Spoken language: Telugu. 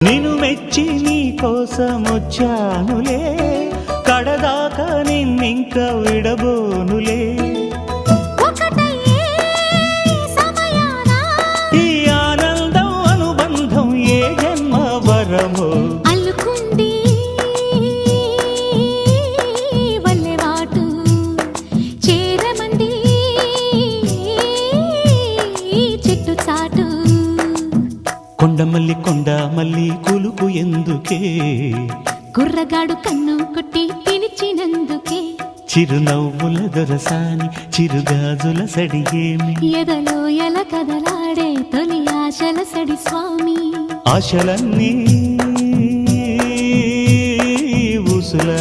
నిన్ను మెచ్చి నీ కోసం వచ్చానులే, కడదాకా నిన్నింక విడబోనులే. ఈ ఆనందం అనుబంధం ఏ జన్మ వరమో అల్లుకుంది వల్లెవాటు చేరమంది చెట్టు చాటు. కొండ మల్లి కులుకు ఎందుకే, కుర్రగాడు కన్ను కొట్టి పిలిచినందుకే. చిరునవ్వుల దొరసాని చిరుగాజుల సడిగేమి, ఎదలో ఎల కదలాడే తొలి ఆశల సడి స్వామి. ఆశలన్నీ ఊసులా